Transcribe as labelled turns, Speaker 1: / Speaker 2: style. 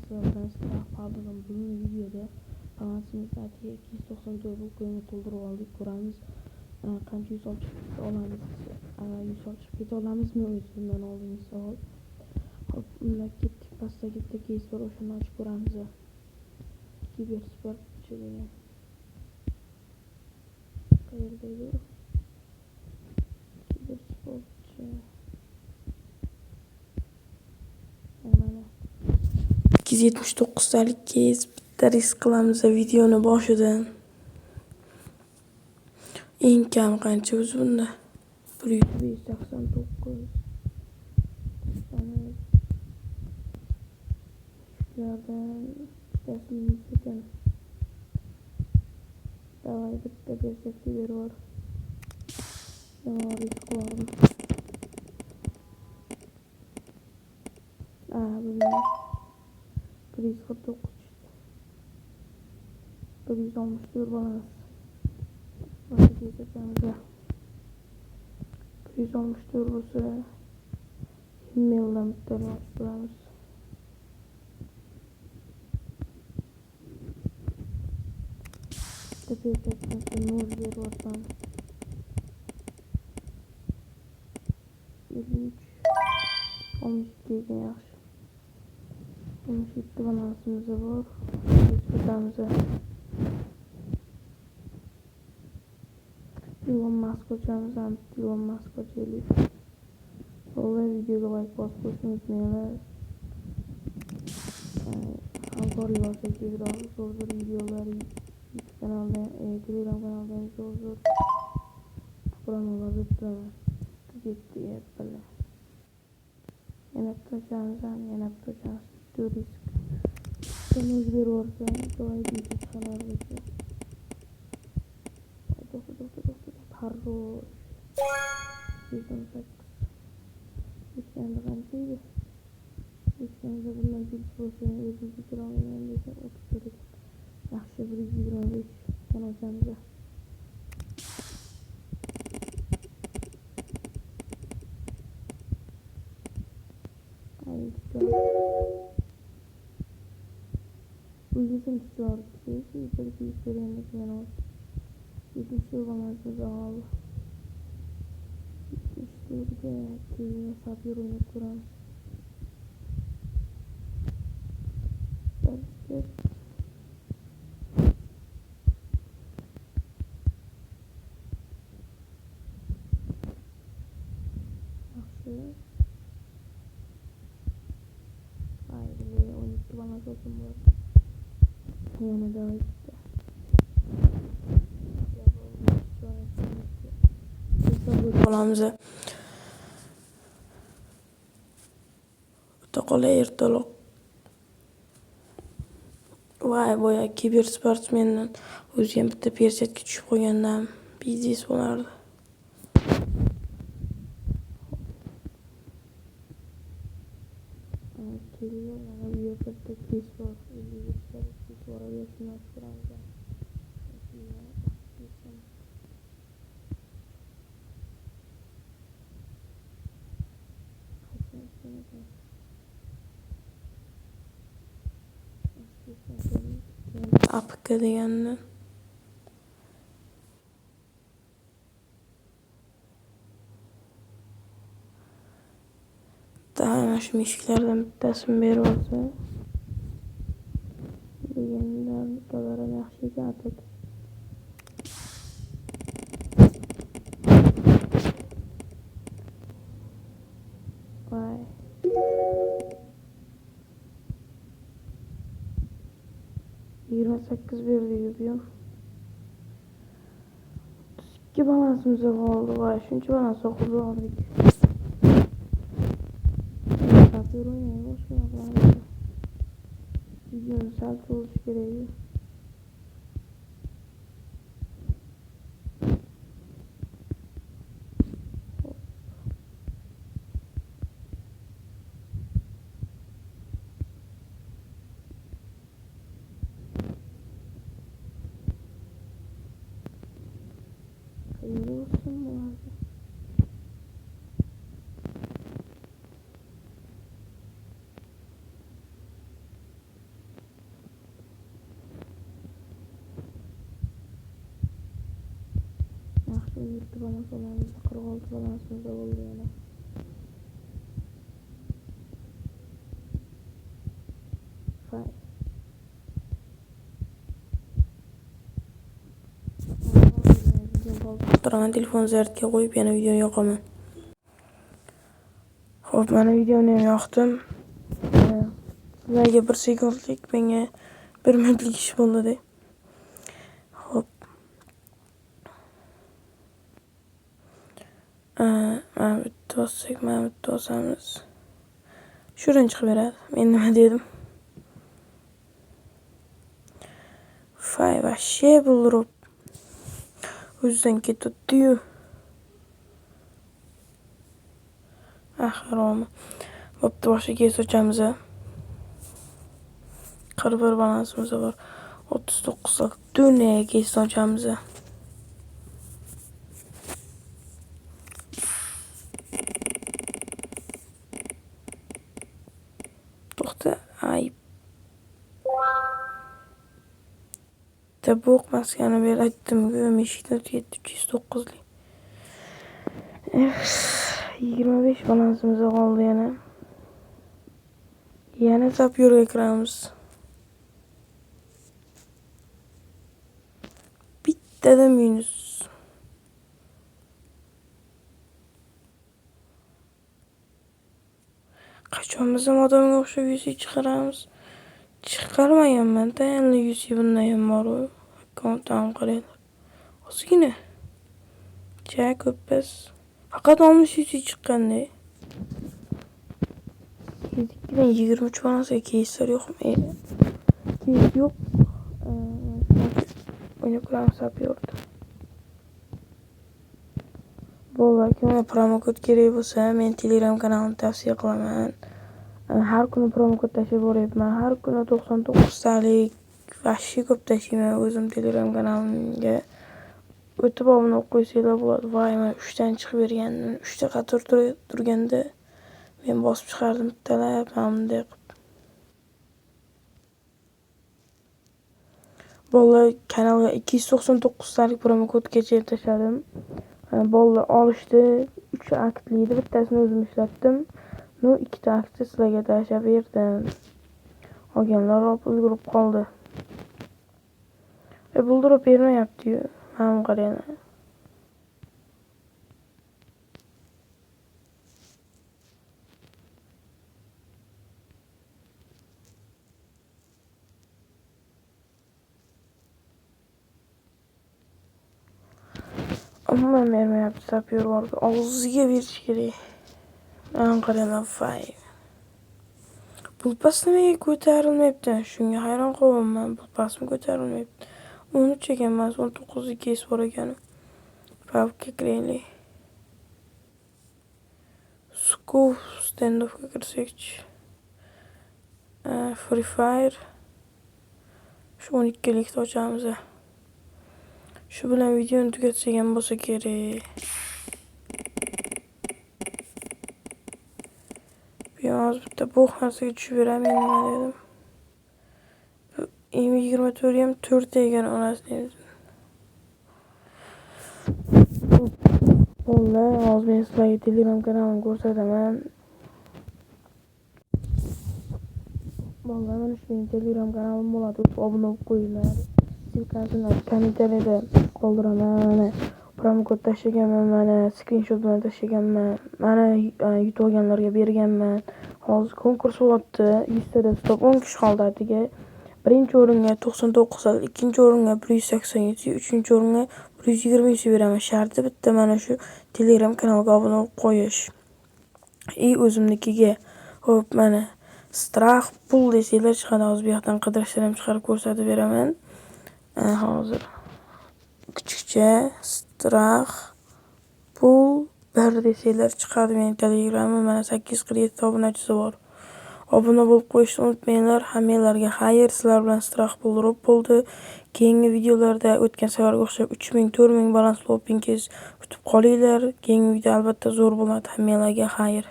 Speaker 1: Sizlerden pardon bugün videoda balansımız zaten 294 koyunu to'ldirib oldik. Ko'ramiz qancha yuz olib chiqib olamiz. Yuz olib chiqib keta olamizmi o'zimdan oldingi savol. Hop, undan ketdik. Pastda bitta keys bor, o'shani ochib ko'ramiz. Kibersportchi degan. Qayerda edi? Kibersportchi. Mana 279 talik keys bitta risk qilamiz videoni boshidan. Eng kam qancha o'zi bunda? 189. Shulardan bittasini ekan. Davay bitta bersak berib. Risk qilaman. Bunda 149 164 balans. Başka geçeceğimize 164 olsa email'dan bir tane açtırırız. Tepeye çekmekte nur bir ortam. 53 12 ekan yaxshi. 17 balansımız var. Nisbatamıza Elon Musk hocamız Elon Musk hocayla. Vallahi videoga like bosib qo'yishni unutmanglar. Hamkorlik olsak zo'r videolar YouTube kanalda, Telegram kanalda zo'r qurilmalar berib turaman. Ketdi bilan. Yana bitta turist. Sen bir orsan, dolayı bir karar verir. Harro. 118. Geçende kancaydı? Geçende bundan bir profesyonel özümüzü kiralayın desen 34. Yaxşı bir 25 kan hocamıza. Bu yüzden tutuyordu. Böyle bir görevinde güven olsun. 70 yıl balansımızı aldı. 70 yılda köyüne sapıyor oyunu kuran. Belki yaxşı. Haydi 12 balans olsun bu arada. Yana devam etti. Balamizni to'qola ertaloq voy boya kibersportsmendan o'zi ham bitta persiyatga tushib qolgandan biznes bo'lardi. Kelgan mana bu yerda bitta keys bor. Keys bor, shuni ochib ko'ramiz. APK deganni daha şu müşkillerden bittasini berib olsa degandan bittalar ham yaxshi ekan atak. Vay 28 verdi yubiyum. 32 balansımız oldu. Vay şuncha balans o'qib oldik. Sapıyor oynayın boşqa yoqlarga. Videoni sal cho'zish kerak. Hayırlı olsun bu arada. YouTube balanslarımız 46 balansımızda oldu yani. Turaman telefon zaryadga qo'yib yana videoni yoqaman. Xo'p, mana videoni ham yoqdim. Sizlarga 1 sekundlik, menga 1 minutlik ish bo'ldi-da. Xo'p. Mana bitta bossak, mana bitta bosamiz. Shundan chiqib beradi. Men nima dedim? Fay vashshe buldirib o'zidan ketibdi-yu. Haromi. Bo'pti, boshqa kes ochamiz. 41 balansimiz bor. 39 lik dunyoga kes ochamiz. To'xta, ayb. Tabuq maskani ber aytdim-ku, meshikdan ketdi 309 lik. 25 balansimiz qoldi yana. Yana sapyorga kiramiz. Bittada minus. Qachon biz ham odamga o'xshab UC chiqaramiz? Chiqarmaganman, tayinli UC bundan ham bor-ku. Akkauntdan qaranglar. Ozgina. Ja ko'ppas. Faqat 60 UC chiqqanda. 23 balansiga keyslar yo'qmi? Keys yo'q. O'ynab ko'ramiz sapyorda. Bo'llar, kimga promo kod kerak bo'lsa, men Telegram kanalimni tavsiya qilaman. Har kuni promo kod tashlab boryapman. Har kuni 99 talik vashshi ko'p tashlayman o'zim Telegram kanalimga. O'tib obuna olib qo'ysanglar bo'ladi. Voy, men 3 dan chiqib bergandim. 3 ta qator turganda men bosib chiqardim bittalab, bunday qilib. Bo'llar, kanalga 299 talik promo kodgacha tashladim. Bollar olishdi, 3 aktli edi, bittasini o'zim ishlatdim. 2 ta aktni sizlarga tashlab berdim. Olganlar olib ulgurib qoldi. Buldirib bermayapti-yu. Mana qaranglar. Umuman bermayapti sapyor borga. Og'ziga berish kerak. Mana qaranglar, fay. Pulpas nimaga ko'tarilmayapti? Shunga hayron qolyapman. Pulpasmi ko'tarilmayapti? 13 ekan, emas 19 kes bor ekan. Favga kiraylik. Skull standoffga kirsak-chi. Free Fire. Shu 12 likni ochamiz. Shu bilan videoni tugatsak ham bo'lsa kerak. Biroz bitta bu narsaga tushib beraman nima dedim. 24 ham 4 ekan onasining. Bo'llar, hozir men sizlarga Telegram kanalimni ko'rsataman. Bo'llar, mana shu Telegram kanalim bo'ladi. Obuna bo'lib qo'yinglar. Silkasini kommentariyada qoldiraman. Promo kod tashlaganman, mana screenshot bilan tashlaganman. Mana yutib olganlarga berganman. Hozir konkurs bo'lyapti. 100 tadan stop 10 kishi qoldi atiga. Birinchi o'ringa 99 sal, ikkinchi o'ringa 187, uchinchi o'ringa 120 beraman. Sharti bitta mana shu Telegram kanaliga obuna bo'lib qo'yish. O'zimnikiga. Xo'p, mana strah pul desanglar chiqadi. Hozir bu yoqdan qidirishdan ham chiqarib ko'rsatib beraman. Hozir kichikcha strah pul 1 desanglar chiqadi. Men Telegramim mana 847 obunachisi bor. Obuna bo'lib qo'yishni unutmanglar. Hammalarga xayr. Sizlar bilan strah buldirib bo'ldi. Keyingi videolarda o'tgan safarga o'xshab 3000, 4000 balans lopingiz kutib qolinglar. Keyingi video albatta zo'r bo'ladi. Hammalarga xayr.